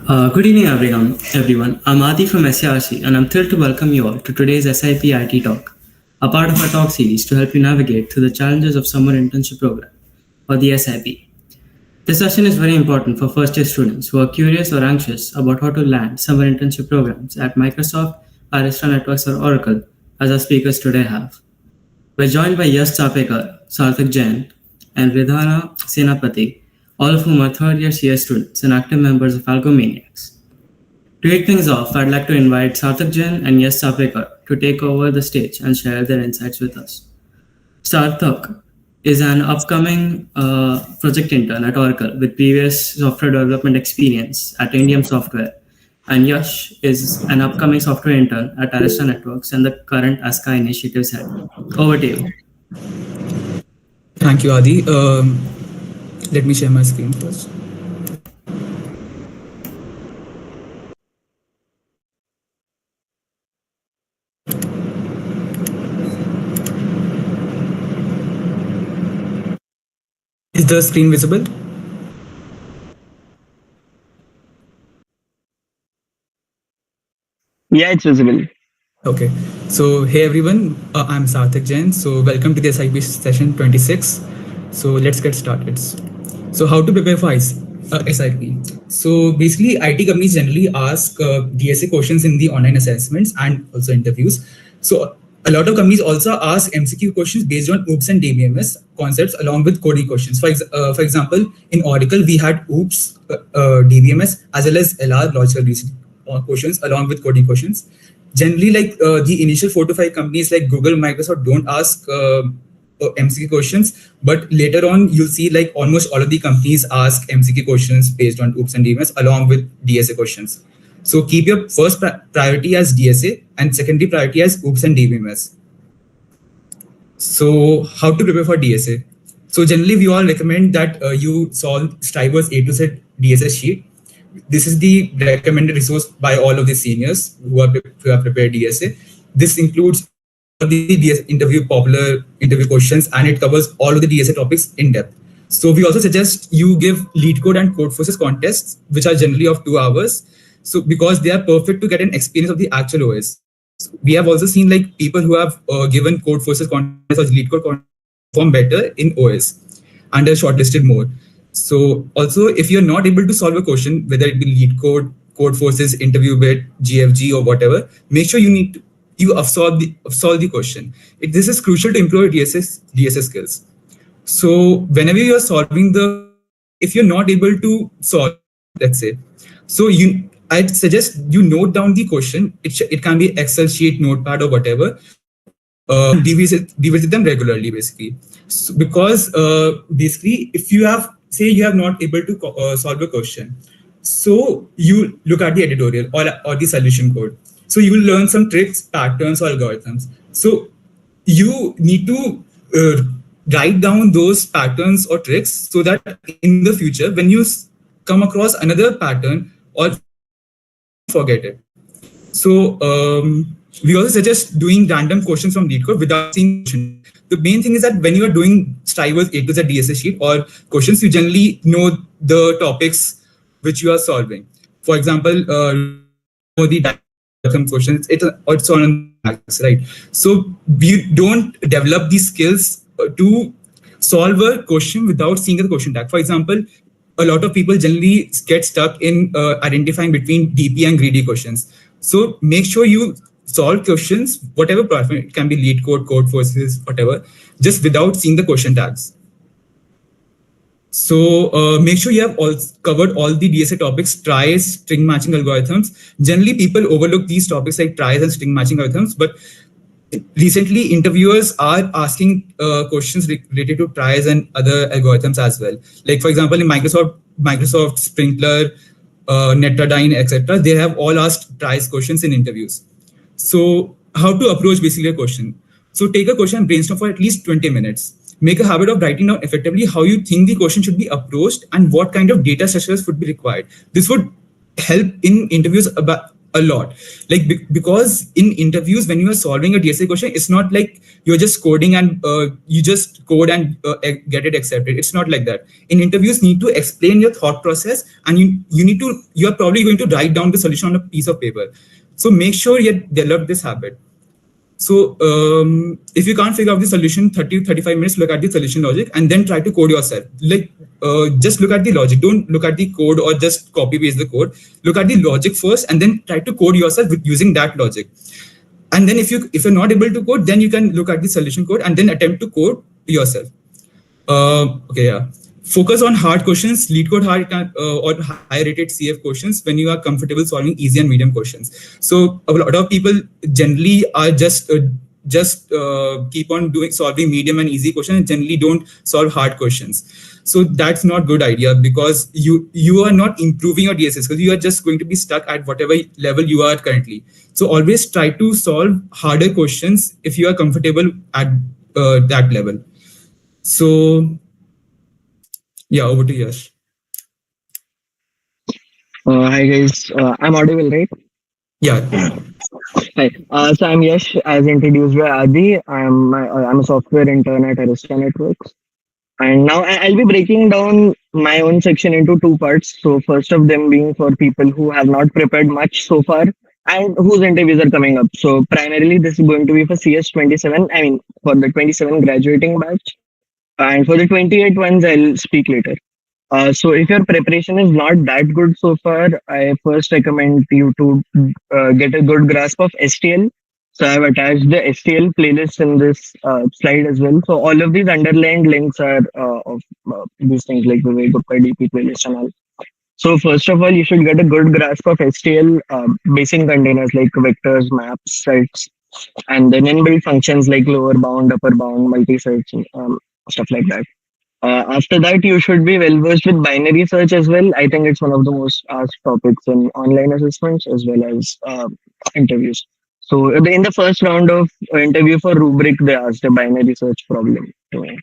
Good evening, everyone. I'm Adi from SARC, and I'm thrilled to welcome you all to today's SIP IT Talk, a part of our talk series to help you navigate through the challenges of Summer Internship Program, or the SIP. This session is very important for first-year students who are curious or anxious about how to land summer internship programs at Microsoft, Arista Networks, or Oracle, as our speakers today have. We're joined by Yash Chapekar, Sarthak Jain, and Ridhana Senapati, all of whom are third-year CS students and active members of Algomaniacs. To kick things off, I'd like to invite Sarthak Jain and Yash Chapekar to take over the stage and share their insights with us. Sarthak is an upcoming project intern at Oracle with previous software development experience at Indium Software, and Yash is an upcoming software intern at Arista Networks and the current ASCA initiatives head. Over to you. Thank you, Adi. Let me share my screen first. Is the screen visible? Yeah, it's visible. Okay. So, hey everyone, I'm Sarthak Jain. So, welcome to the SIP session 26. So, let's get started. So, how to prepare for SIP? So, basically, IT companies generally ask DSA questions in the online assessments and also interviews. So, a lot of companies also ask MCQ questions based on OOPS and DBMS concepts along with coding questions. For example, in Oracle, we had OOPS, DBMS, as well as LR, logical reasoning questions along with coding questions. Generally, like the initial 4 to 5 companies like Google, Microsoft don't ask MCQ questions, but later on you'll see like almost all of the companies ask MCQ questions based on OOPS and DBMS along with DSA questions. So keep your first priority as DSA and secondary priority as OOPS and DBMS. So how to prepare for DSA? So generally we all recommend that you solve Stiver's A to Z DSA sheet. This is the recommended resource by all of the seniors who have prepared DSA. This includes all the DSA popular interview questions, and it covers all of the DSA topics in depth. So we also suggest you give lead code and code forces contests, which are generally of 2 hours. So because they are perfect to get an experience of the actual OS. We have also seen like people who have given code forces contests or lead code perform better in OS and are shortlisted more. So also, if you're not able to solve a question, whether it be lead code, code forces, interview bit, GFG, or whatever, make sure you solve the question. This is crucial to improve your DSA skills. So whenever you're solving if you're not able to solve, let's say, so I'd suggest you note down the question. It can be Excel sheet, notepad, or whatever. Revisit them regularly, basically. So, because basically, if you have not able to solve a question, so you look at the editorial or the solution code. So you will learn some tricks, patterns, or algorithms. So you need to write down those patterns or tricks so that in the future, when you come across another pattern or forget it. So we also suggest doing random questions from lead code without seeing. The main thing is that when you are doing Stiver's A to Z DSA sheet or questions, you generally know the topics which you are solving. For example, the questions, it's on max, right? So we don't develop these skills to solve a question without seeing the question tag. For example, a lot of people generally get stuck in identifying between DP and greedy questions. So make sure you solve questions, whatever platform, it can be lead code, code forces, whatever, just without seeing the question tags. So make sure you have covered all the DSA topics, tries, string matching algorithms. Generally, people overlook these topics like tries and string matching algorithms, but recently interviewers are asking questions related to tries and other algorithms as well. Like for example, in Microsoft Sprinkler, Netradyne, etc., they have all asked tries questions in interviews. So how to approach basically a question? So take a question and brainstorm for at least 20 minutes. Make a habit of writing down effectively how you think the question should be approached and what kind of data structures would be required. This would help in interviews a lot. Like because in interviews when you are solving a DSA question, it's not like you're just coding and you just code and get it accepted. It's not like that. In interviews, need to explain your thought process, and you're probably going to write down the solution on a piece of paper. So make sure you develop this habit. So if you can't figure out the solution 30 to 35 minutes, look at the solution logic and then try to code yourself. Like just look at the logic. Don't look at the code or just copy paste the code. Look at the logic first and then try to code yourself with using that logic. And then if you're not able to code, then you can look at the solution code and then attempt to code yourself. Okay, yeah. Focus on hard questions, lead code hard or high rated CF questions when you are comfortable solving easy and medium questions. So a lot of people generally are just keep on doing solving medium and easy questions and generally don't solve hard questions. So that's not good idea because you are not improving your DSS because you are just going to be stuck at whatever level you are currently. So always try to solve harder questions if you are comfortable at that level. So yeah, over to Yash. Hi guys, I'm audible, right? Yeah. Hi. So I'm Yash, as introduced by Adi. I'm a software intern at Arista Networks, and now I'll be breaking down my own section into two parts. So first of them being for people who have not prepared much so far and whose interviews are coming up. So primarily this is going to be for CS 27. I mean for the 27 graduating batch, and for the 28 ones I'll speak later. So if your preparation is not that good so far, I first recommend you to get a good grasp of STL. So I've attached the STL playlist in this slide as well. So all of these underlined links are of these things like the Gupta DP playlist and all. So first of all, you should get a good grasp of STL basic containers like vectors, maps, sets, and then inbuilt functions like lower bound, upper bound, multi-sets, stuff like that. After that, you should be well versed with binary search as well. I think it's one of the most asked topics in online assessments as well as interviews. So in the first round of interview for rubric, they asked a binary search problem to me.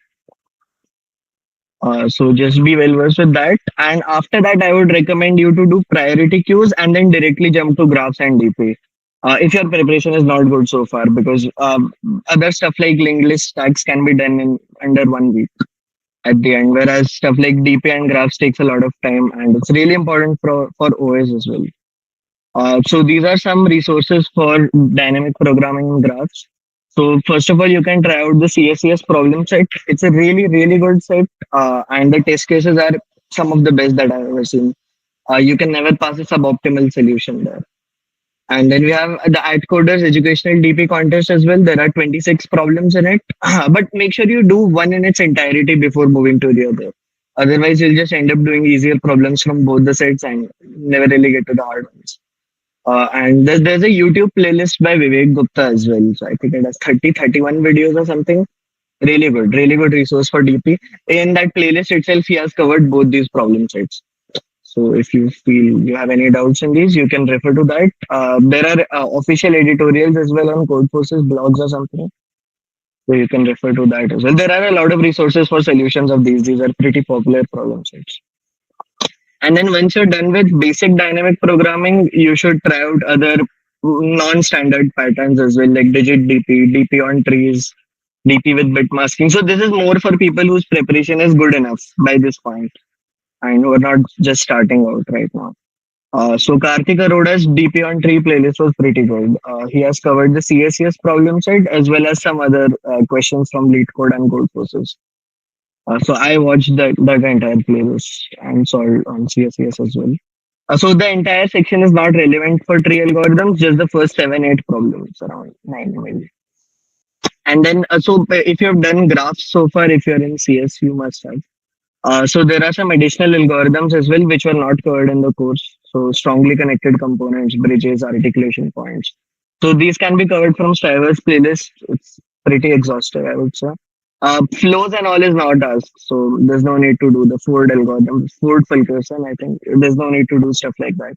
So just be well versed with that. And after that, I would recommend you to do priority queues and then directly jump to graphs and DP. If your preparation is not good so far, because other stuff like linked list tags can be done in under 1 week at the end, whereas stuff like DP and graphs takes a lot of time and it's really important for OS as well. So these are some resources for dynamic programming in graphs. So first of all, you can try out the CSCS problem set. It's a really, really good set and the test cases are some of the best that I've ever seen. You can never pass a suboptimal solution there. And then we have the AdCoders Educational DP contest as well. There are 26 problems in it, but make sure you do one in its entirety before moving to the other. Otherwise, you'll just end up doing easier problems from both the sets and never really get to the hard ones. And there's a YouTube playlist by Vivek Gupta as well. So I think it has 31 videos or something. Really good resource for DP. In that playlist itself, he has covered both these problem sets. So if you feel you have any doubts in these, you can refer to that. There are official editorials as well on Codeforce's blogs or something. So you can refer to that as well. There are a lot of resources for solutions of these. These are pretty popular problem sets. And then once you're done with basic dynamic programming, you should try out other non-standard patterns as well, like digit DP, DP on trees, DP with bit masking. So this is more for people whose preparation is good enough by this point and who are not just starting out right now. So Karthik Aroda's DP on tree playlist was pretty good. He has covered the CSCS problem set as well as some other questions from lead code and code forces. So I watched that entire playlist and saw it on CSCS as well. So the entire section is not relevant for tree algorithms, just the first 7-8 problems, around 9 maybe. And then, so if you have done graphs so far, if you're in CS, you must have. So there are some additional algorithms as well, which were not covered in the course. So strongly connected components, bridges, articulation points. So these can be covered from Striver's playlist. It's pretty exhaustive, I would say. Flows and all is not asked. So there's no need to do the Ford algorithm, Ford Fulkerson, I think. There's no need to do stuff like that.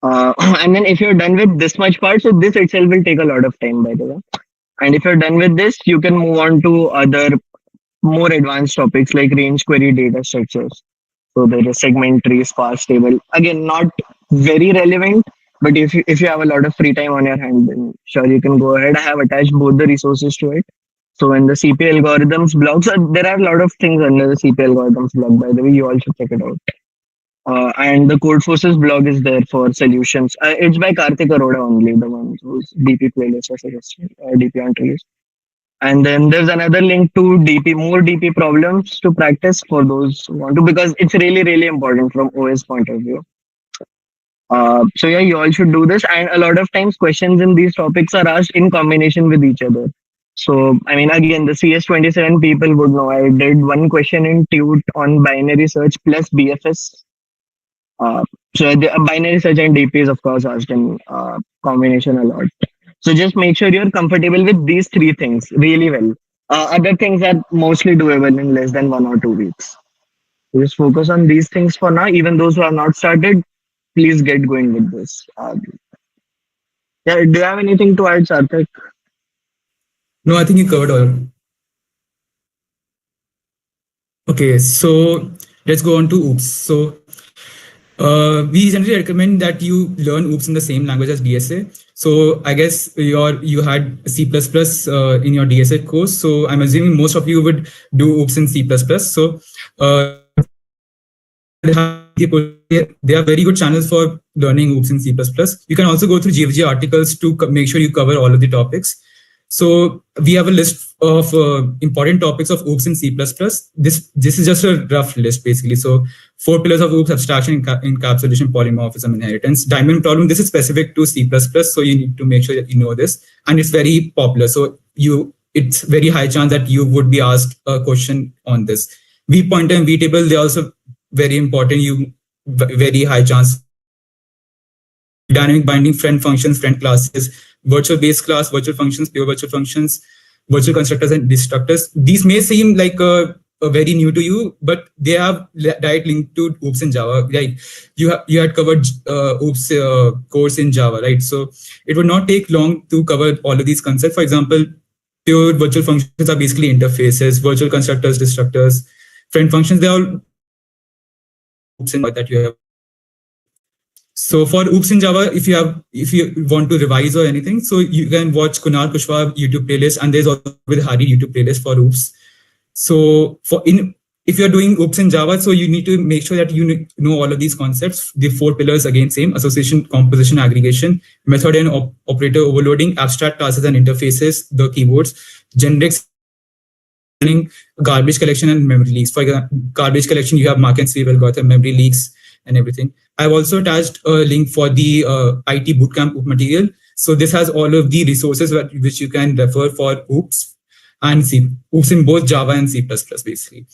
And then if you're done with this much part, so this itself will take a lot of time, by the way. And if you're done with this, you can move on to other more advanced topics like range query data structures. So there is segment tree, sparse table. Again, not very relevant, But if you have a lot of free time on your hand, then sure you can go ahead. I have attached both the resources to it. So in the CP algorithms blog, so there are a lot of things under the CP algorithms blog. By the way, you all should check it out. And the Code Forces blog is there for solutions. It's by Karthik Arora only, the one whose DP playlist I suggested, DP on release. And then there's another link to DP, more DP problems to practice for those who want to, because it's really, really important from OS point of view. So yeah, you all should do this. And a lot of times questions in these topics are asked in combination with each other. So, I mean, again, the CS27 people would know. I did one question in Tute on binary search plus BFS. So the binary search and DP is of course asked in combination a lot. So just make sure you're comfortable with these three things really well. Other things are mostly doable in less than 1 or 2 weeks. So just focus on these things for now. Even those who have not started, please get going with this. Yeah, do you have anything to add, Sarthak? No, I think you covered all. Okay, so let's go on to OOPS. So we generally recommend that you learn OOPS in the same language as DSA. So I guess you had C++ in your DSA course. So I'm assuming most of you would do OOPS in C++. So there are very good channels for learning OOPS in C++. You can also go through GFG articles to make sure you cover all of the topics. So we have a list of important topics of OOPS in C++. This is just a rough list basically. So 4 pillars of OOPS: abstraction, encapsulation, polymorphism, inheritance. Diamond problem, this is specific to C++, so you need to make sure that you know this. And it's very popular. So it's very high chance that you would be asked a question on this. V pointer and V table, they're also very important. Very high chance. Dynamic binding, friend functions, friend classes, virtual base class, virtual functions, pure virtual functions, virtual constructors and destructors. These may seem like very new to you, but they have direct link to OOPS in Java. Right? You had covered OOPS course in Java, right? So it would not take long to cover all of these concepts. For example, pure virtual functions are basically interfaces, virtual constructors, destructors, friend functions. They all OOPS in that you have. So for OOPS in Java, if you want to revise or anything, so you can watch Kunal Kushwaha YouTube playlist, and there's also with Hari YouTube playlist for OOPS. So if you're doing OOPS in Java, so you need to make sure that you know all of these concepts. The 4 pillars, again, same: association, composition, aggregation, method and operator overloading, abstract classes and interfaces, the keywords, generics, garbage collection, and memory leaks. For example, garbage collection, you have Mark and Steve algorithm, memory leaks, and everything. I've also attached a link for the IT bootcamp material. So this has all of the resources which you can refer for OOPS and OOPS in both Java and C++, basically.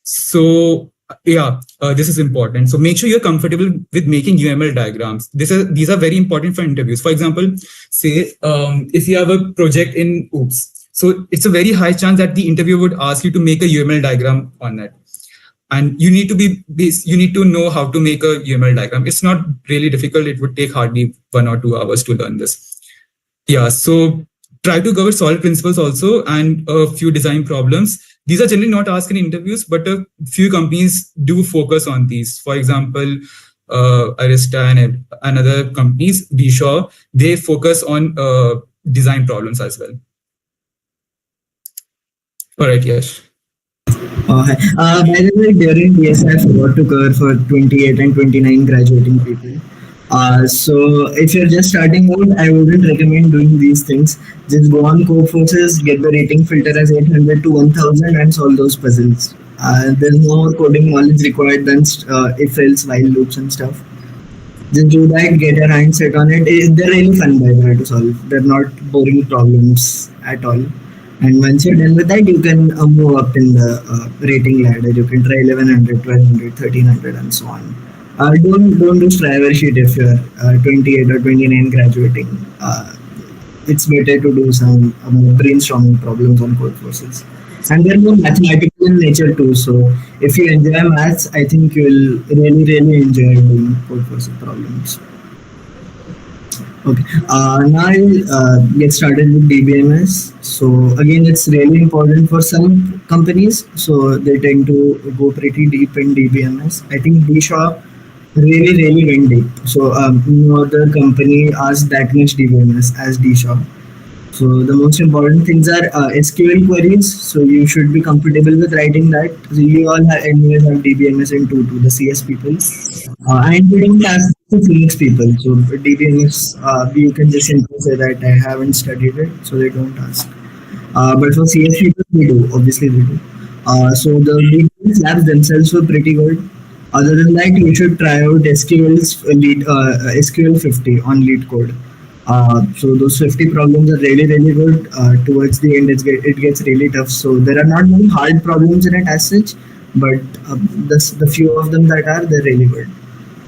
So yeah, this is important. So make sure you're comfortable with making UML diagrams. These are very important for interviews. For example, say if you have a project in OOPS, so it's a very high chance that the interviewer would ask you to make a UML diagram on that. And you need to know how to make a UML diagram. It's not really difficult. It would take hardly 1 or 2 hours to learn this. Yeah, so try to cover solid principles also and a few design problems. These are generally not asked in interviews, but a few companies do focus on these. For example, Arista and other companies, Bshaw, they focus on design problems as well. All right, Yash. By the way, during DSA, I forgot to cover for 28 and 29 graduating people. So if you're just starting out, I wouldn't recommend doing these things. Just go on Code Forces, get the rating filter as 800 to 1000 and solve those puzzles. There's no more coding knowledge required than if else, while loops and stuff. Just do that, get your hand set on it. They're really fun by the way to solve. They're not boring problems at all. And once you're done with that, you can move up in the rating ladder. You can try 1100, 1200, 1300 and so on. Don't do Striver sheet if you're 28 or 29 graduating. It's better to do some brainstorming problems on Code Forces. And they're more mathematical in nature too. So if you enjoy maths, I think you'll really enjoy doing Code Forces problems. Okay, now I'll get started with DBMS. So again, it's really important for some companies. So they tend to go pretty deep in DBMS. I think Bshaw really went deep. So no other company asked that much DBMS as D shop. So the most important things are SQL queries. So you should be comfortable with writing that. So you all have anyways have DBMS and 2 the CS people. And we don't ask the Phoenix people. So DBMS, you can just simply say that I haven't studied it, so they don't ask. But for CS people, we do. Obviously, we do. So the DBMS labs themselves were pretty good. Other than that, you should try out SQL 50 on lead code. So those 50 problems are really good. Towards the end, it gets really tough. So there are not many hard problems in it as such, but the few of them that are, they're really good.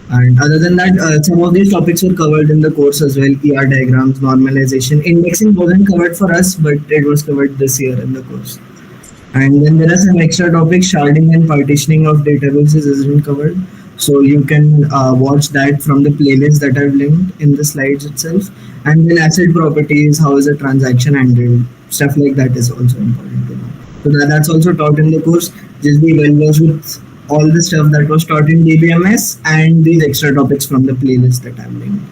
And other than that, some of these topics were covered in the course as well. ER diagrams, normalization, indexing wasn't covered for us, but it was covered this year in the course. And then there are some extra topics, sharding and partitioning of databases isn't covered. So you can watch that from the playlist that I've linked in the slides itself. And then asset properties, how is a transaction handled, stuff like that is also important to know. So that's also taught in the course. Just be well versed with all the stuff that was taught in DBMS and these extra topics from the playlist that I've linked.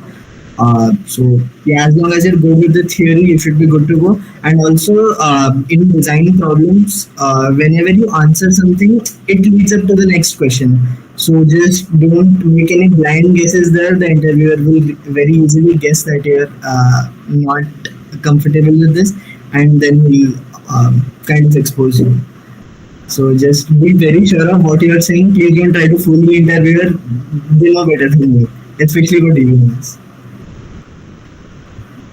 So yeah, as long as you're good with the theory, you should be good to go. And also in design problems, whenever you answer something, it leads up to the next question. So just don't make any blind guesses there. The interviewer will very easily guess that you're not comfortable with this, and then will kind of expose you. So just be very sure of what you are saying. Please don't try to fool the interviewer. They know better than you, especially for DBMS.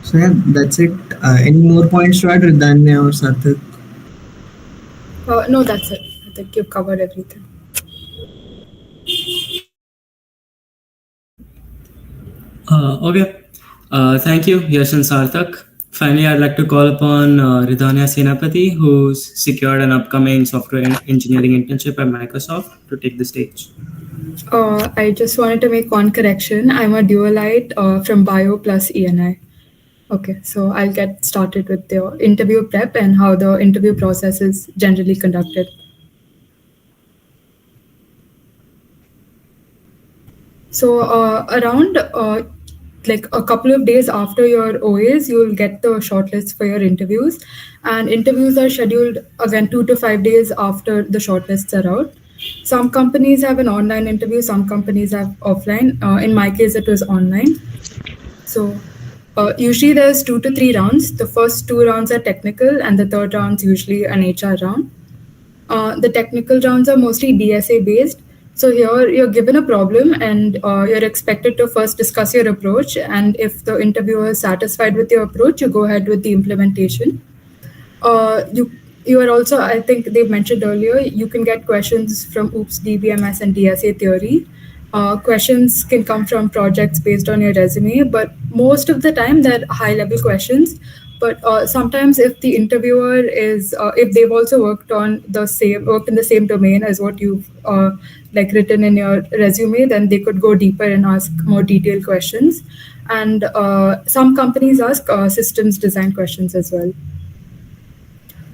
So yeah, that's it. Any more points to add, Ridhanya or Sarthak? No, that's it. I think you've covered everything. Okay. Thank you, Yash and Sarthak. Finally, I'd like to call upon Ridhanya Senapati, who's secured an upcoming software engineering internship at Microsoft, to take the stage. I just wanted to make one correction. I'm a dualite from Bio plus ENI. Okay, so I'll get started with the interview prep and how the interview process is generally conducted. So around like a couple of days after your OAs, you'll get the shortlist for your interviews, and interviews are scheduled again 2 to 5 days after the shortlists are out. Some companies have an online interview, some companies have offline. In my case, it was online. So usually there's 2 to 3 rounds. The first 2 rounds are technical, and the third round's usually an HR round. The technical rounds are mostly DSA based. So here you're given a problem, and you're expected to first discuss your approach. And if the interviewer is satisfied with your approach, you go ahead with the implementation. You are also, I think they've mentioned earlier, you can get questions from OOPS, DBMS, and DSA theory. Questions can come from projects based on your resume, but most of the time they're high-level questions. But sometimes, if the interviewer is, if they've also worked in the same domain as what you've like written in your resume, then they could go deeper and ask more detailed questions. And some companies ask systems design questions as well.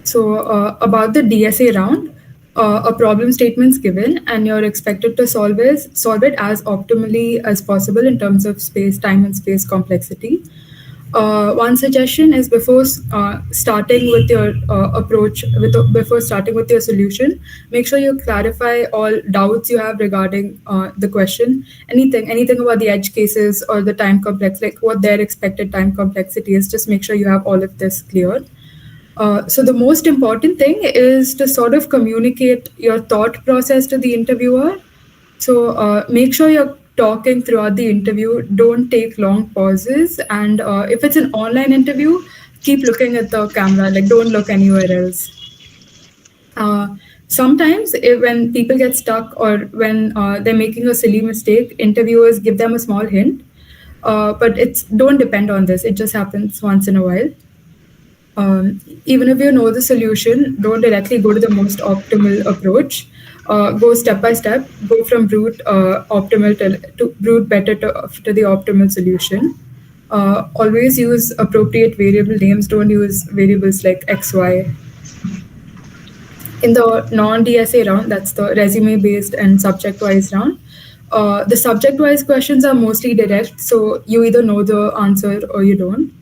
So about the DSA round, a problem statement's given, and you're expected to solve it as optimally as possible in terms of time and space complexity. One suggestion is before starting with your approach, before starting with your solution, make sure you clarify all doubts you have regarding the question. Anything about the edge cases or the time complex, like what their expected time complexity is. Just make sure you have all of this clear. So the most important thing is to sort of communicate your thought process to the interviewer. So make sure you're talking throughout the interview. Don't take long pauses. And if it's an online interview, keep looking at the camera. Like, don't look anywhere else. Sometimes when people get stuck or when they're making a silly mistake, interviewers give them a small hint. But don't depend on this. It just happens once in a while. Even if you know the solution, don't directly go to the most optimal approach. Go step by step. Go from route optimal to route better to the optimal solution. Always use appropriate variable names. Don't use variables like XY. In the non-DSA round, that's the resume-based and subject-wise round, The subject-wise questions are mostly direct, so you either know the answer or you don't.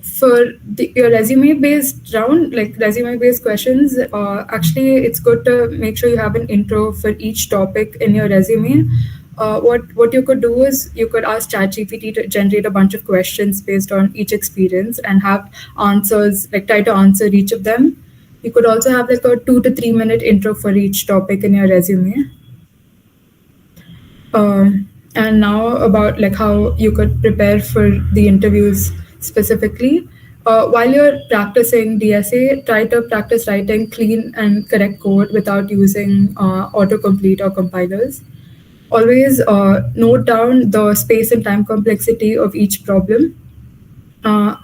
For your resume-based round, like resume-based questions, actually, it's good to make sure you have an intro for each topic in your resume. What you could do is you could ask ChatGPT to generate a bunch of questions based on each experience and have answers, like try to answer each of them. You could also have like a 2 to 3 minute intro for each topic in your resume. And now about like how you could prepare for the interviews specifically. While you're practicing DSA, try to practice writing clean and correct code without using autocomplete or compilers. Always note down the space and time complexity of each problem.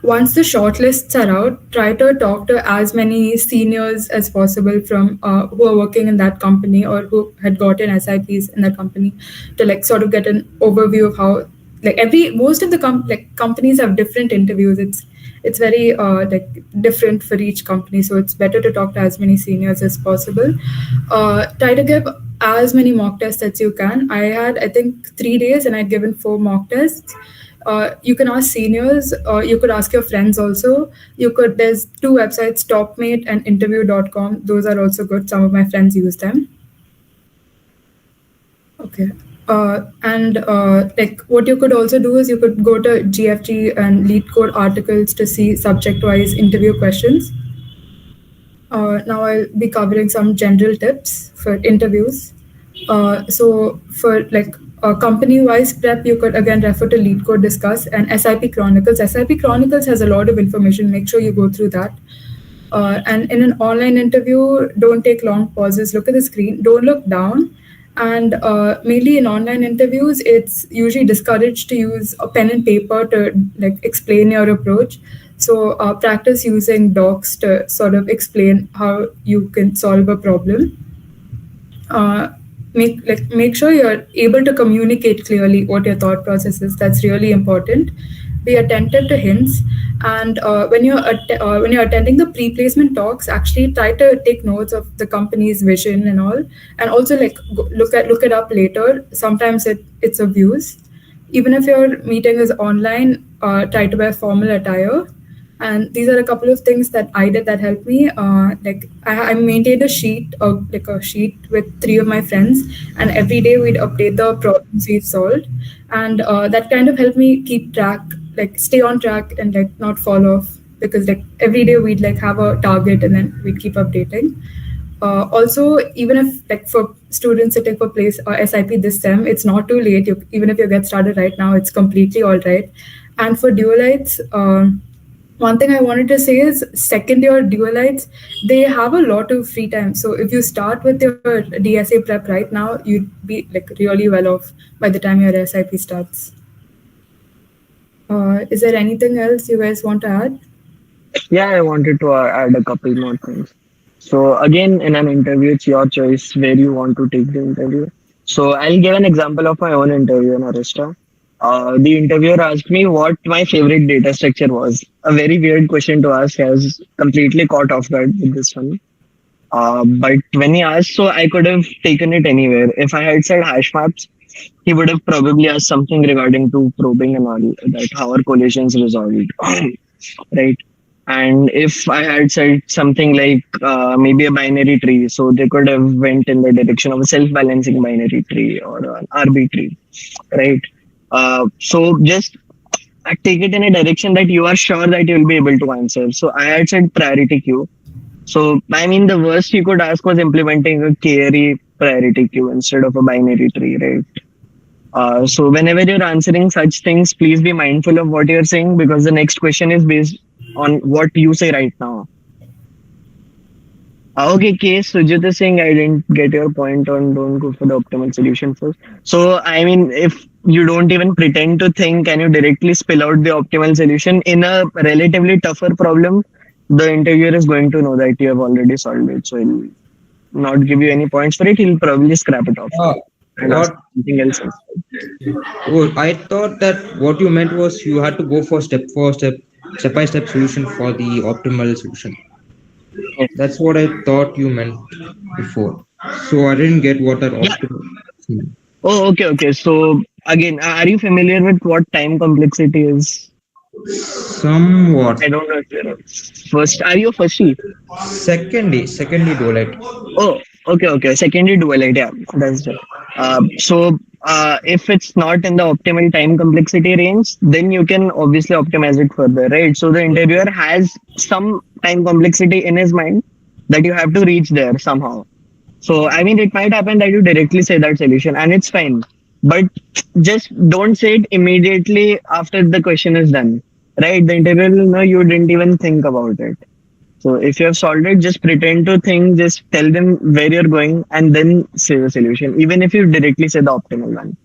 Once the shortlists are out, try to talk to as many seniors as possible from who are working in that company or who had gotten SIPs in that company to like sort of get an overview of how like most of the companies have different interviews. It's very like different for each company, so it's better to talk to as many seniors as possible. Try to give as many mock tests as you can. I had, I think, 3 days and I'd given 4 mock tests. You can ask seniors, or you could ask your friends also. There's 2 websites, Topmate and interview.com. Those are also good. Some of my friends use them. Okay. And like what you could also do is you could go to GFG and LeetCode articles to see subject-wise interview questions. Now I'll be covering some general tips for interviews. So for like company-wise prep, you could again refer to LeetCode Discuss and SIP Chronicles. SIP Chronicles has a lot of information. Make sure you go through that. And in an online interview, don't take long pauses. Look at the screen. Don't look down. And mainly in online interviews, it's usually discouraged to use a pen and paper to like explain your approach. So practice using docs to sort of explain how you can solve a problem. Make sure you're able to communicate clearly what your thought process is. That's really important. Be attentive to hints, and when you're attending the pre-placement talks, actually try to take notes of the company's vision and all, and also like look it up later. Sometimes it's of use. Even if your meeting is online, try to wear formal attire. And these are a couple of things that I did that helped me. Like I maintained a sheet with 3 of my friends, and every day we'd update the problems we've solved, and that kind of helped me keep track, like stay on track and like not fall off, because like every day we'd like have a target and then we'd keep updating. Also, even if like for students sitting for place SIP this sem, it's not too late. Even if you get started right now, it's completely all right. And for dualites, one thing I wanted to say is second year dualites, they have a lot of free time. So if you start with your DSA prep right now, you'd be like really well off by the time your SIP starts. Is there anything else you guys want to add? Yeah, I wanted to add a couple more things. So again, in an interview, it's your choice where you want to take the interview. So I'll give an example of my own interview in Arista. The interviewer asked me what my favorite data structure was. A very weird question to ask. I was completely caught off guard with this one. But when he asked, so I could have taken it anywhere. If I had said hash maps, he would have probably asked something regarding to probing and all that, how are collisions resolved, right? And if I had said something like maybe a binary tree, so they could have went in the direction of a self-balancing binary tree or an RB tree, right? So just take it in a direction that you are sure that you will be able to answer. So I had said priority queue. So I mean, the worst you could ask was implementing a carry priority queue instead of a binary tree, right? So whenever you're answering such things, please be mindful of what you're saying, because the next question is based on what you say right now. Okay, case Sujit is saying I didn't get your point on don't go for the optimal solution first. So I mean, if you don't even pretend to think and you directly spill out the optimal solution in a relatively tougher problem, the interviewer is going to know that you have already solved it. So he'll not give you any points for it. He'll probably scrap it off and ask What? something else. Oh, I thought that what you meant was you had to go for step by step solution for the optimal solution. That's what I thought you meant before. So I didn't get what that Yeah. optimal. Oh, okay, okay. So again, are you familiar with what time complexity is? Somewhat. I don't know if you're first. Are you a first? Secondly, dualite. Oh, okay, okay. Secondary dualite, yeah, that's it. If it's not in the optimal time complexity range, then you can obviously optimize it further, right? So the interviewer has some time complexity in his mind that you have to reach there somehow. So, I mean, it might happen that you directly say that solution and it's fine. But just don't say it immediately after the question is done, right? The interviewer will know you didn't even think about it. So if you have solved it, just pretend to think, just tell them where you're going and then say the solution, even if you directly say the optimal one.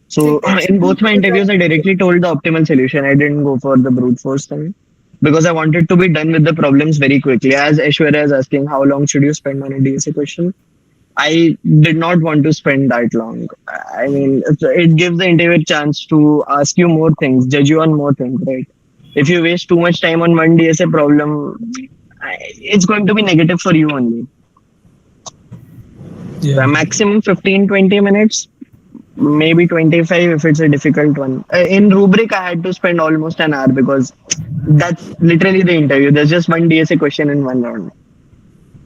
So Like in both my interviews, I actually, directly told the optimal solution. I didn't go for the brute force thing because I wanted to be done with the problems very quickly. As Aishwarya is asking, how long should you spend on a DSA question? I did not want to spend that long. I mean, it gives the interviewer chance to ask you more things, judge you on more things, right? If you waste too much time on one DSA problem, it's going to be negative for you only. Yeah. So maximum 15, 20 minutes, maybe 25 if it's a difficult one. In rubric, I had to spend almost an hour because that's literally the interview. There's just one DSA question in one round.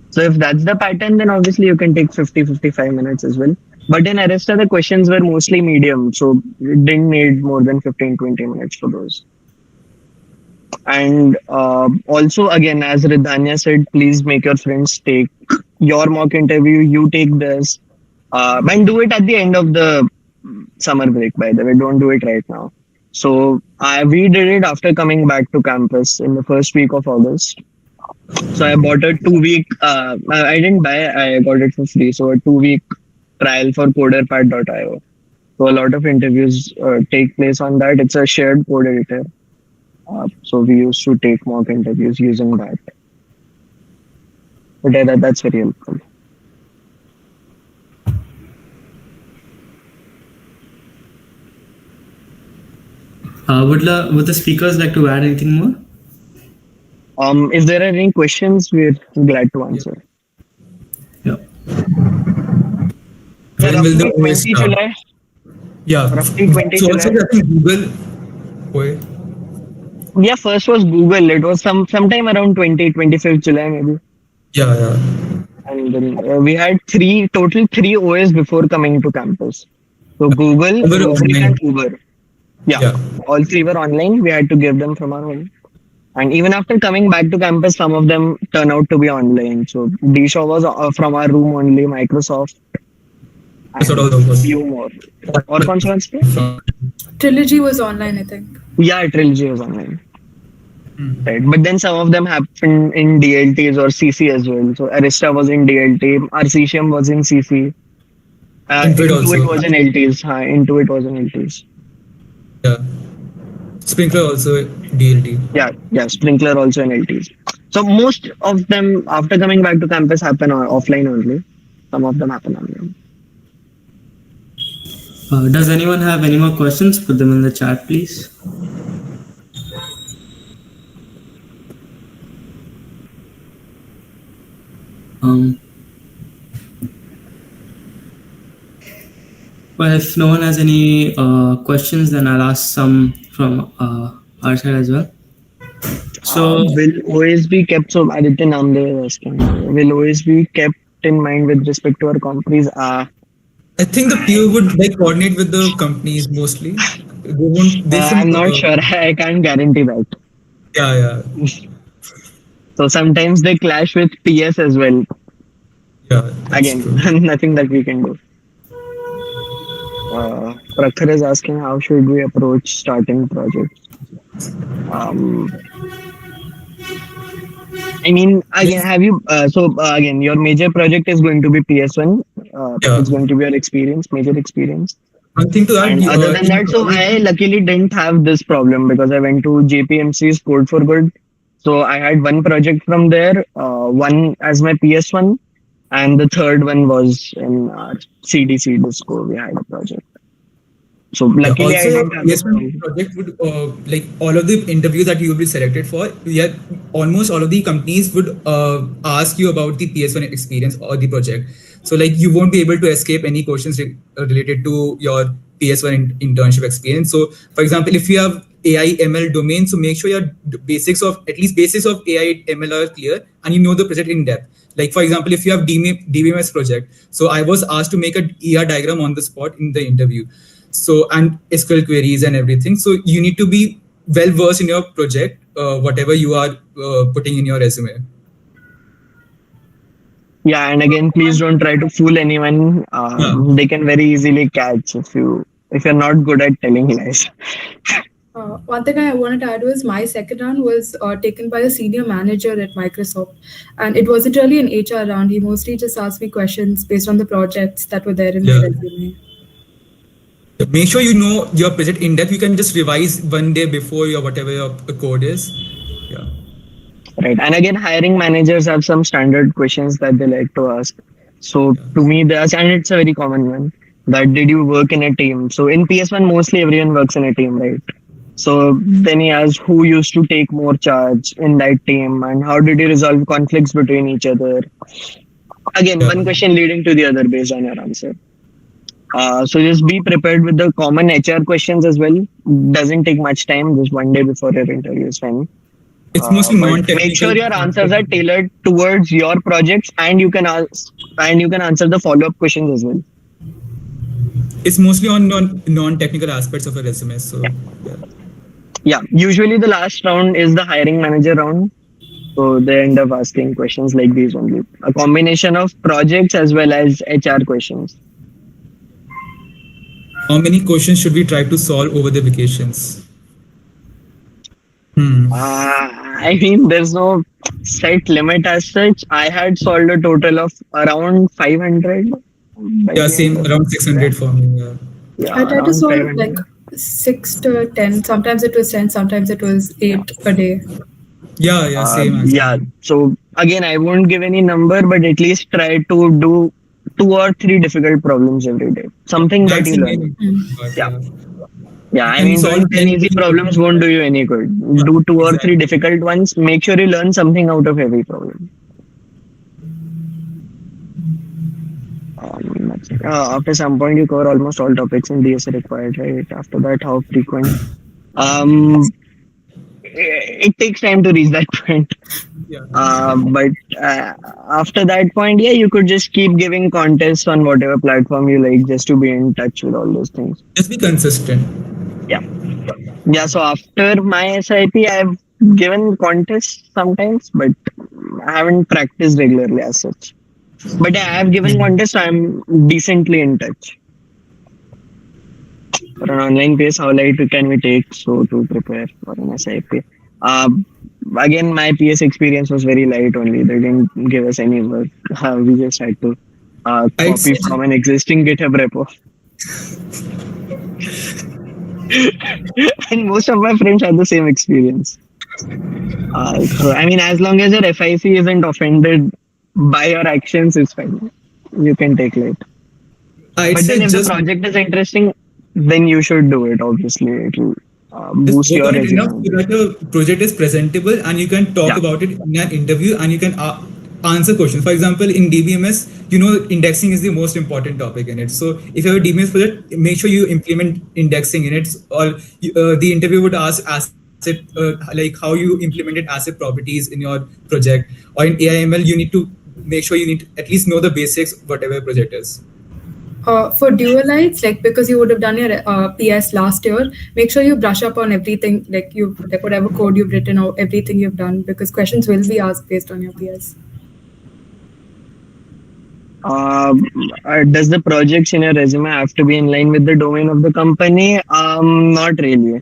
So if that's the pattern, then obviously you can take 50, 55 minutes as well. But in Arista, the questions were mostly medium. So it didn't need more than 15, 20 minutes for those. And also, again, as Ridhanya said, please make your friends take your mock interview. You take this. And do it at the end of the summer break, by the way. Don't do it right now. So we did it after coming back to campus in the first week of August. So I bought a 2 week. I didn't buy. I got it for free. So a 2 week trial for coderpad.io. So a lot of interviews take place on that. It's a shared code editor. So we used to take mock interviews using that. But that's very helpful. Would the speakers like to add anything more? If there are any questions, we're glad to answer. Yeah. Yeah, When will the roughly OA 20 start? July. Yeah. Roughly 20 So also July. I think Google OA. Yeah, first was Google. It was sometime around 25th July maybe. Yeah, yeah. And then we had three OAs before coming to campus. So Google, Over Rubrik, online. and Uber. Yeah, Yeah. all three were online. We had to give them from our home. And even after coming back to campus, some of them turn out to be online. So DShaw was from our room only, Microsoft, That's what and also was. few more. Or कौन से Trilogy was online, I think. Yeah, Trilogy was online. Hmm. Right. But then some of them happened in DLTs or CC as well. So Arista was in DLT, Arcesium was in CC, Intuit Intuit also. was in LTs. Intuit was in LTs. Yeah. Sprinkler also DLT. Yeah, Sprinkler also in LTs. So most of them after coming back to campus happen offline only. Some of them happen online. Does anyone have any more questions? Put them in the chat, please. Um, well, if no one has any questions, then I'll ask some from our side as well. So, Will always be kept. So Aditya Namdev was asking, will always be kept in mind with respect to our companies. I think the PO would like coordinate with the companies mostly. They won't. They I'm shouldn't. not sure. I can't guarantee that. Yeah, yeah, So sometimes they clash with PS as well. yeah. That's Again, true. nothing that we can do. Prakhar is asking how should we approach starting projects. Um, I mean, again, have you? Again, your major project is going to be PS1. Yeah. It's going to be your experience, major experience. One thing to add. And other than that, so I luckily didn't have this problem because I went to JPMC's Code for Good. So I had one project from there, one as my PS1, and the third one was in CDC Disco. We had a project. So Yeah. luckily I Also, your didn't have that placement problem. project would like all of the interviews that you will be selected for. Yeah, almost all of the companies would ask you about the PS1 experience or the project. So like you won't be able to escape any questions related to your PS1 internship experience. So for example, if you have AI ML domain, so make sure your basics of at least basics of AI ML are clear and you know the project in depth. Like for example, if you have DBMS project, so I was asked to make a ER diagram on the spot in the interview. So and SQL queries and everything. So you need to be well versed in your project, whatever you are putting in your resume. Yeah, and again, please don't try to fool anyone. Yeah. They can very easily catch if you're not good at telling lies. One thing I wanted to add was my second round was taken by a senior manager at Microsoft, and it wasn't really an HR round. He mostly just asked me questions based on the projects that were there in my Yeah. resume. Make sure you know your project in depth. You can just revise one day before your whatever your code is. Yeah. Right. And again, hiring managers have some standard questions that they like to ask. So to me, there's, and it's a very common one, that did you work in a team? So in PS1, mostly everyone works in a team, right? So then he asks who used to take more charge in that team and how did you resolve conflicts between each other? Again, Yeah. one question leading to the other based on your answer. So just be prepared with the common HR questions as well. Doesn't take much time, just one day before your interview is fine. It's mostly But make non-technical. sure your answers are tailored towards your projects, and you can ask and you can answer the follow-up questions as well. It's mostly on non-technical aspects of a resume. So yeah. Yeah, usually the last round is the hiring manager round. So they end up asking questions like these only. A combination of projects as well as HR questions. How many questions should we try to solve over the vacations? Hmm. I mean, there's no set limit as such. I had solved a total of around 500 by Yeah, the end same of around 600 for me. Yeah. yeah, I tried to around solve like 500. 6 to 10. Sometimes it was 10. Sometimes it was Yeah. 8 a day. Yeah, yeah, same as Yeah. So again, I won't give any number, but at least try to do 2 or 3 difficult problems every day. Something that that's you the main learn. important part. Yeah. Yeah. Yeah. You I can mean, solve doing 10 10 easy easy problems won't do you any good. Yeah, Do 2 or 3 exactly. difficult ones. Make sure you learn something out of every problem. That's it. After some point, you cover almost all topics in DSA required, right? After that, how frequent? Um, it takes time to reach that point. Yeah. But after that point, yeah, you could just keep giving contests on whatever platform you like, just to be in touch with all those things. Just be consistent. Yeah, yeah. So after my SIP, I've given contests sometimes, but I haven't practiced regularly as such. But yeah, I have given contests. I'm decently in touch. For an online pace, how light can we take so to prepare for an SIP? Again, my PS experience was very light only. They didn't give us any work. We just had to I'd copy say from an existing GitHub repo. And most of my friends had the same experience. So, I mean, as long as your FIC isn't offended by your actions, it's fine. You can take light. I'd But then say if the project is interesting, then you should do it. Obviously, it will just boost work your on it enough so resume. that the project is presentable and you can talk Yeah. about it in an interview and you can answer questions. For example, in DBMS, you know, indexing is the most important topic in it. So if you have a DBMS project, make sure you implement indexing in it, or the interview would ask asset like how you implemented asset properties in your project, or in AIML, you need to make sure you need to at least know the basics, whatever project is. For dualites, like because you would have done your PS last year, make sure you brush up on everything, like whatever code you've written or everything you've done, because questions will be asked based on your PS. Does the projects in your resume have to be in line with the domain of the company? Not really.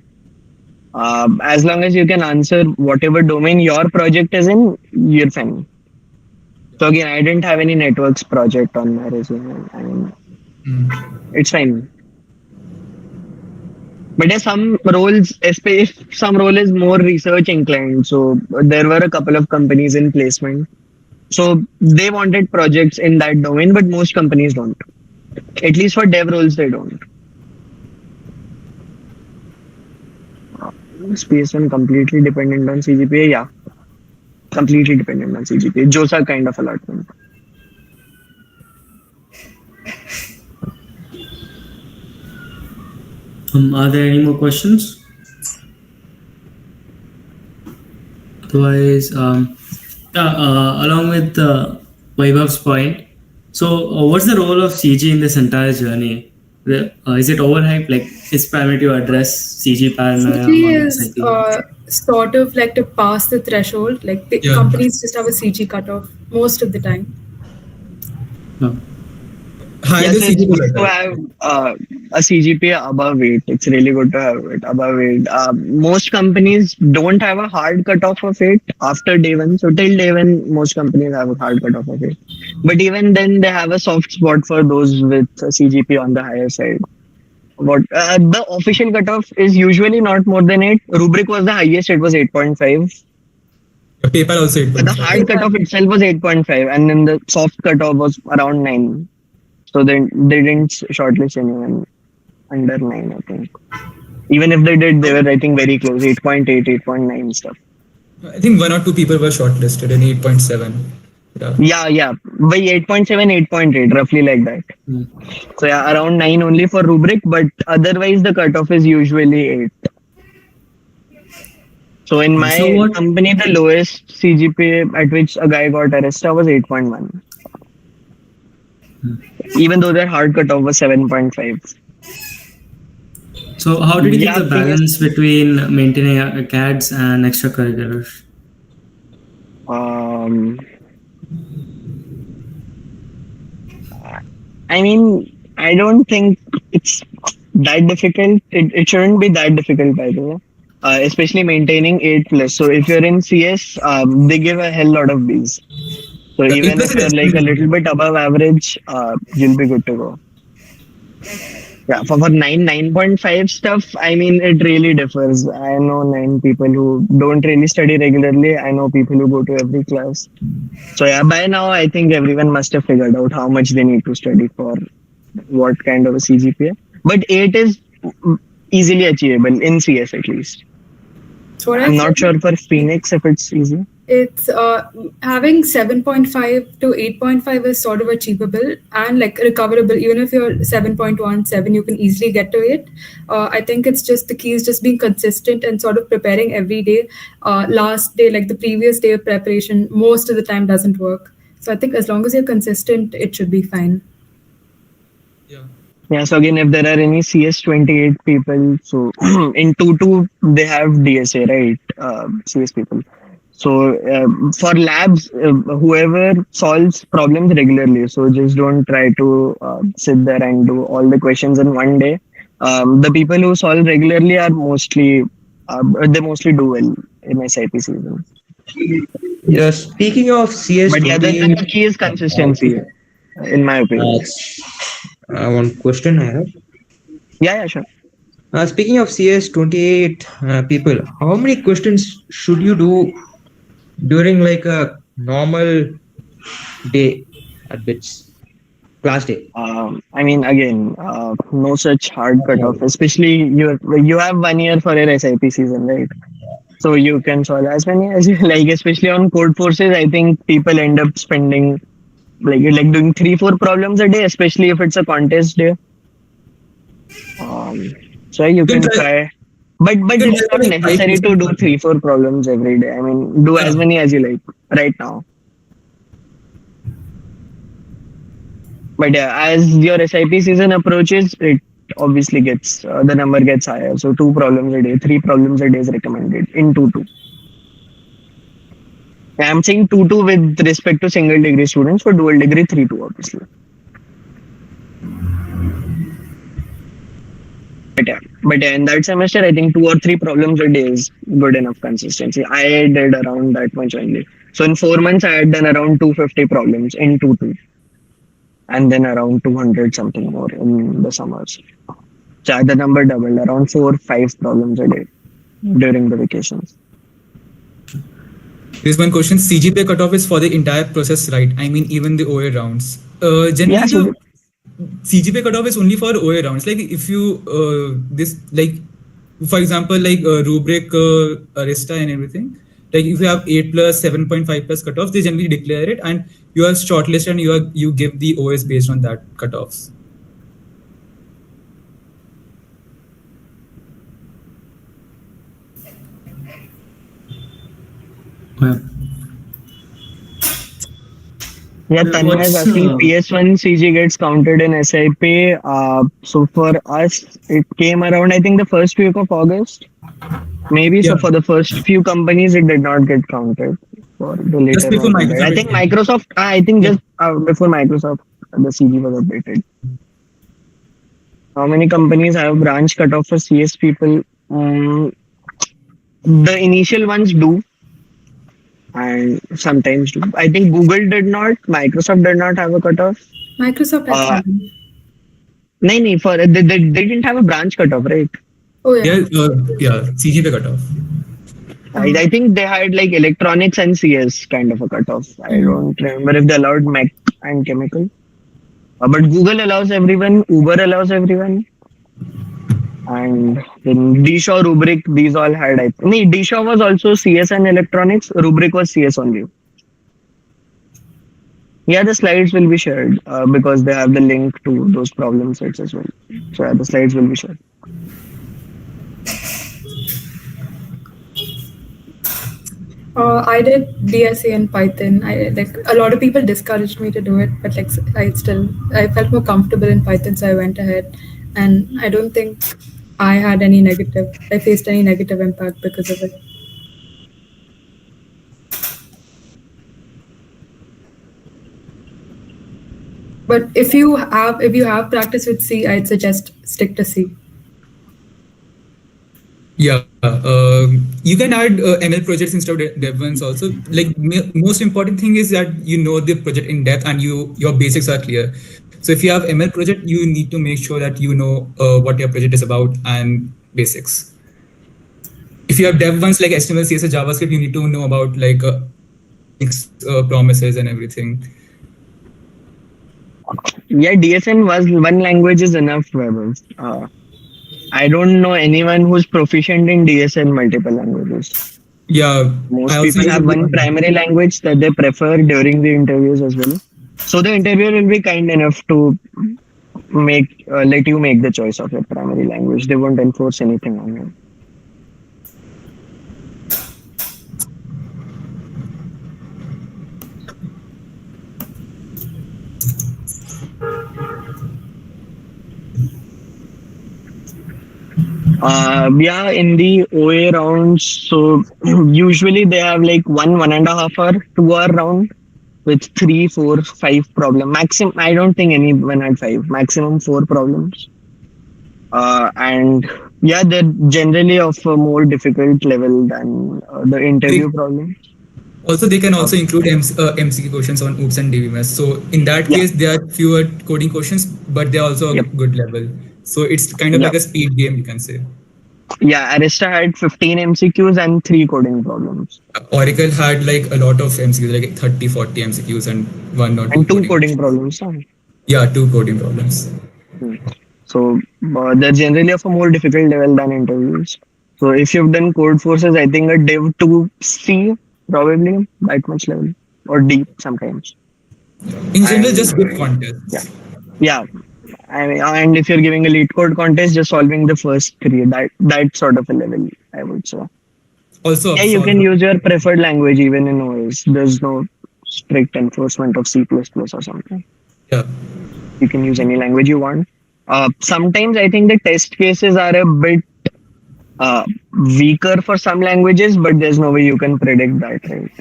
As long as you can answer whatever domain your project is in, you're fine. So again, I didn't have any networks project on my resume. I mean, it's fine. But yeah, some roles, especially if some role is more research inclined. So there were a couple of companies in placement. So they wanted projects in that domain, but most companies don't. At least for dev roles, they don't. Space one completely dependent on CGPA. Yeah, completely dependent on CGPA. JOSA kind of allotment. Are there any more questions? Otherwise, along with Vaibhav's point, so what's the role of CG in this entire journey? Is it overhyped? Like, is primary to address CG paranoia CG among is SIP? sort of like to pass the threshold. Like the Yeah. companies just have a CG cutoff most of the time. No. Higher Yes, the it's CGPA good to better. have a CGPA above 8. It's really good to have it above 8. Most companies don't have a hard cutoff of 8 after day one. So till day one, most companies have a hard cutoff of 8. But even then, they have a soft spot for those with a CGPA on the higher side. What the official cutoff is usually not more than 8. Rubric was the highest; it was 8.5. The paper also But the 8.5. hard cutoff itself was 8.5, and then the soft cutoff was around 9. So they didn't shortlist anyone under 9, I think. Even if they did, they were writing very close, 8.8, 8.9 stuff. I think 1 or 2 people were shortlisted in 8.7. Yeah. By 8.7, 8.8, roughly like that. So yeah, around 9 only for rubric, but otherwise the cutoff is usually 8. So in my So what? company, the lowest CGPA at which a guy got arrested was 8.1. Even though their hard cutoff was 7.5. So how did you keep Yeah, the balance between maintaining CADs and extracurriculars? I mean, I don't think it's that difficult. It shouldn't be that difficult, by the way. Especially maintaining 8 plus. So if you're in CS, they give a hell lot of Bs. So The 8 even plus if is you're like a extremely little good. bit above average, you'll be good to go. Yeah, for 9.5 stuff, I mean, it really differs. I know 9 people who don't really study regularly. I know people who go to every class. So yeah, by now, I think everyone must have figured out how much they need to study for what kind of a CGPA. But 8 is easily achievable in CS at least. So what I'm I not feel sure for Phoenix if it's easy. it's having 7.5 to 8.5 is sort of achievable and like recoverable. Even if you're 7.17, you can easily get to it. I think it's just the key is just being consistent and sort of preparing every day. Last day, like the previous day of preparation, most of the time doesn't work. So I think as long as you're consistent, it should be fine. Yeah. Yeah, so again, if there are any CS 28 people, so in 2 they have DSA, right? CS people. So for labs, whoever solves problems regularly, so just don't try to sit there and do all the questions in one day. The people who solve regularly are mostly, they mostly do well in SIP season. Yeah, speaking of But yeah, CS28, the key is consistency, in my opinion. one question I have. Yeah, sure. Speaking of CS28 people, how many questions should you do during like a normal day at BITS class day? I mean, again, no such hard cutoff. Especially you have 1 year for your SIP season, right? So you can solve as many as you like. Especially on code forces, I think people end up spending like doing 3-4 problems a day. Especially if it's a contest day. So you You can can try. try, but You can it's try not for like 5 necessary to questions do per day. 3-4 problems every day. I mean, do as Yeah. many as you like right now. But yeah, as your SIP season approaches, it obviously gets the number gets higher. So 2 problems a day, 3 problems a day is recommended in 2-2. I'm saying 2-2 with respect to single degree students. For dual degree, 3-2 obviously. But yeah, in that semester, I think 2 or 3 problems a day is good enough consistency. I did around that much only. So in 4 months, I had done around 250 problems in 2-2, and then around 200 something more in the summers. So the number doubled, around 4-5 problems a day during the vacations. There's one question. CGPA cutoff is for the entire process, right? I mean, even the OA rounds. Generally, Yeah, so the CGPA cutoff is only for OA rounds. Like if you this like For example, like rubric, Arista and everything. Like if you have 8 plus 7.5 plus cutoffs, they generally declare it, and you are shortlisted, and you give the OS based on that cutoffs. Well, Yeah, Tanmay is what's asking PS1 CG gets counted in SIP. So for us, it came around, I think, the first week of August. Maybe so. Yeah, For the first few companies, it did not get counted. For the just later before ones, it did. I Microsoft it think came. Microsoft. I think Yeah. just before Microsoft, the CG was updated. How many companies have branch cutoff for CS people? The initial ones do, and sometimes do. I think Google did not. Microsoft did not have a cutoff. Microsoft has Uh, something. no, for they didn't have a branch cutoff, right? Oh yeah. Yeah, CGPA cutoff. I think they had like electronics and CS kind of a cutoff. I Mm. don't remember if they allowed mech and chemical. But Google allows everyone, Uber allows everyone, and then Dshaw, Rubrik, these all had. Dshaw was also CS and electronics. Rubrik was CS only. Yeah, the slides will be shared because they have the link to those problem sets as well. So yeah, the slides will be shared. I did DSA in Python. I like a lot of people discouraged me to do it, but like I felt more comfortable in Python, so I went ahead. And I don't think I faced any negative impact because of it. But if you have practice with C, I'd suggest stick to C. Yeah, you can add ML projects instead of dev ones also. Like most important thing is that you know the project in depth and your basics are clear. So if you have ML project, you need to make sure that you know what your project is about and basics. If you have dev ones like HTML, CSS, JavaScript, you need to know about like promises and everything. Yeah, DSN was one language is enough, Vaibhav. I don't know anyone who's proficient in DSN multiple languages. Yeah, I Most also people use have one it. primary language that they prefer during the interviews as well. So the interviewer will be kind enough to let you make the choice of your primary language. They won't enforce anything on you. Yeah, in the OA rounds, so usually they have like 1.5 hour, 2 hour round with 3, 4, 5 problem. Maximum, I don't think anyone had 5. Maximum 4 problems. And yeah, they're generally of a more difficult level than the interview They, problems. also, they can Uh, also include MCQ questions on OOPS and DBMS. So in that yeah, case, there are fewer coding questions, but they're also a yep, good level. So it's kind of like yep. a speed game, you can say. Yeah, Arista had 15 MCQs and 3 coding problems Oracle had like a lot of MCQs, like 30, 40 MCQs and one or two and 2 coding coding questions. problems. Huh? Yeah, two coding problems. Hmm. So they're generally of a more difficult level than interviews. So if you've done code forces, I think a Dev 2 C probably that much level or deep sometimes. In general, And just good yeah, contests. yeah. I mean, and if you're giving a lead code contest, just solving the first 3, that sort of a level, I would say. Also, Yeah, you solve. can use your preferred language even in OS. There's no strict enforcement of C++ or something. Yeah. You can use any language you want. Sometimes I think the test cases are a bit uh, weaker for some languages, but there's no way you can predict that, right?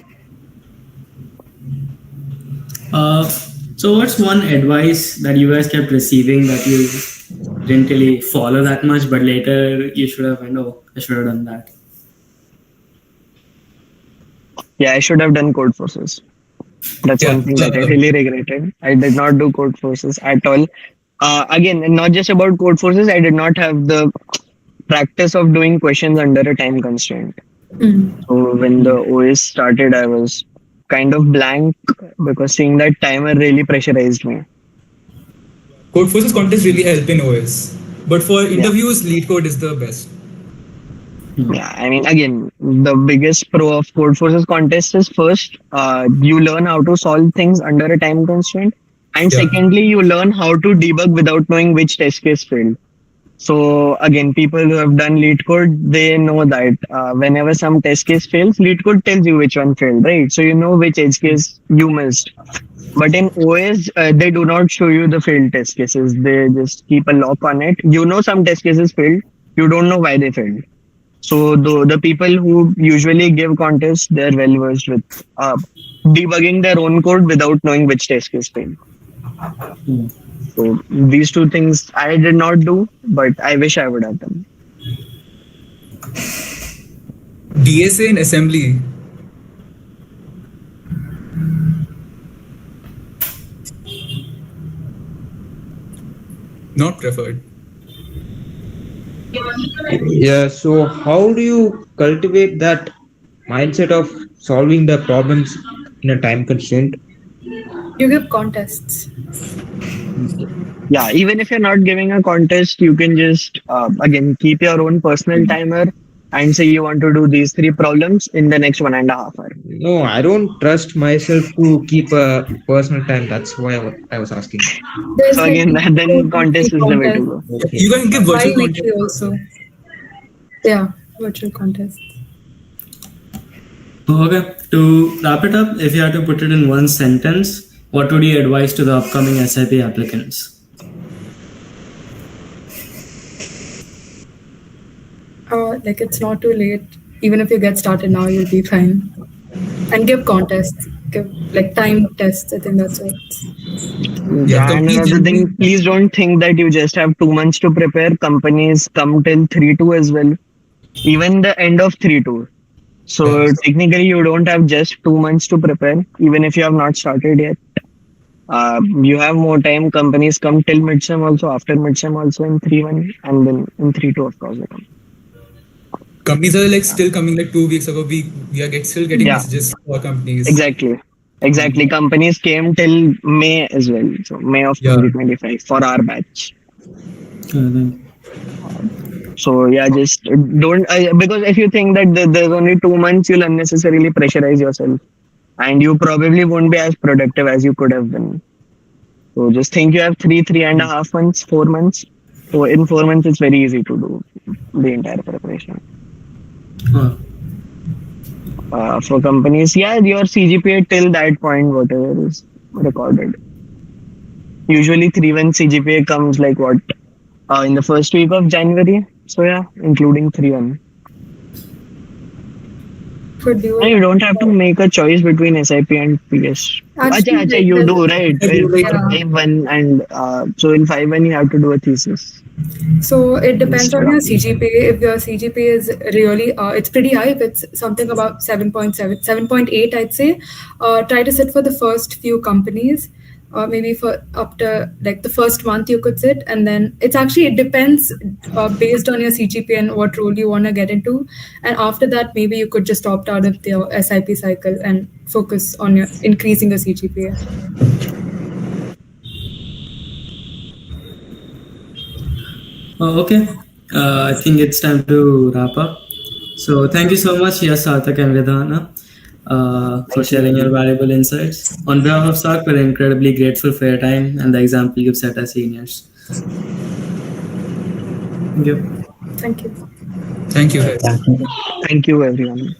uh, so what's one advice that you guys kept receiving that you didn't really follow that much, but later you should have went, oh, I should have done that. Yeah, I should have done code forces. That's Yeah. one thing that I really regretted. I did not do code forces at all. Again, not just about code forces, I did not have the practice of doing questions under a time constraint. Mm. So when the OS started, I was kind of blank because seeing that timer really pressurized me. Code forces contests really help in OS. But for Yeah. interviews, lead code is the best. Yeah, I mean, again, the biggest pro of Code Forces contest is first, you learn how to solve things under a time constraint, and Yeah. secondly, you learn how to debug without knowing which test case failed. So again, people who have done lead code, they know that whenever some test case fails, lead code tells you which one failed, right? So you know which edge case you missed. But in OS, they do not show you the failed test cases. They just keep a lock on it. You know some test cases failed. You don't know why they failed. So the people who usually give contests, they're well versed with debugging their own code without knowing which test case failed. So these two things I did not do, but I wish I would have done. DSA in assembly. Not preferred. Yeah, so how do you cultivate that mindset of solving the problems in a time constraint? You give contests. Yeah, even if you're not giving a contest, you can just again keep your own personal timer and say you want to do these three problems in the next 1.5 hours. No, I don't trust myself to keep a personal time. That's why I was asking. There's So like again, then weekly contest is the way to contests, go. Okay. You can give virtual bi-weekly content. also. Yeah, virtual contests. Okay, to wrap it up, if you had to put it in one sentence, what would you advise to the upcoming SIP applicants? Like it's not too late. Even if you get started now, you'll be fine. And give contests, give like time tests. I think that's what. Yeah, and Companies another generally. thing, please don't think that you just have 2 months to prepare. Companies come till 3-2 as well, even the end of 3-2. So Yeah. technically, you don't have just 2 months to prepare, even if you have not started yet. You have more time. Companies come till midsem also, after midsem also in 3-1, and then in 3-2, of course, they come. Companies are like still coming like 2 weeks ago. We are still getting Yeah, messages for companies. exactly. Exactly. Companies came till May as well. So May of Yeah. 2025 for our batch. Uh, So yeah, just don't because if you think that there's only 2 months, you'll unnecessarily pressurize yourself, and you probably won't be as productive as you could have been. So just think you have 3.5 months, 4 months. So in 4 months, it's very easy to do the entire preparation. uh, For companies, yeah, your CGPA till that point, whatever is recorded. Usually 3-1 CGPA comes like what in the first week of January. So yeah, including 3-1. For dual. And you don't have to make a choice between SIP and PS. Actually, Acha, like, you do, right? I do like 5-1 and so in 5-1 you have to do a thesis. so it depends Just, on your CGPA. If your CGPA is really, it's pretty high. If it's something about 7.7, 7.8, I'd say, try to sit for the first few companies. Maybe for up to like the first month you could sit, and then it depends based on your CGPA and what role you want to get into. And after that, maybe you could just opt out of the SIP cycle and focus on your increasing your CGPA. okay, I think it's time to wrap up. So thank you so much, yes, Sarthak and Vidhana, for thank you, sharing your everyone. valuable insights. On behalf of SARC, we're incredibly grateful for your time and the example you've set as seniors. Thank you. Thank you. Thank you guys. Thank you, everyone.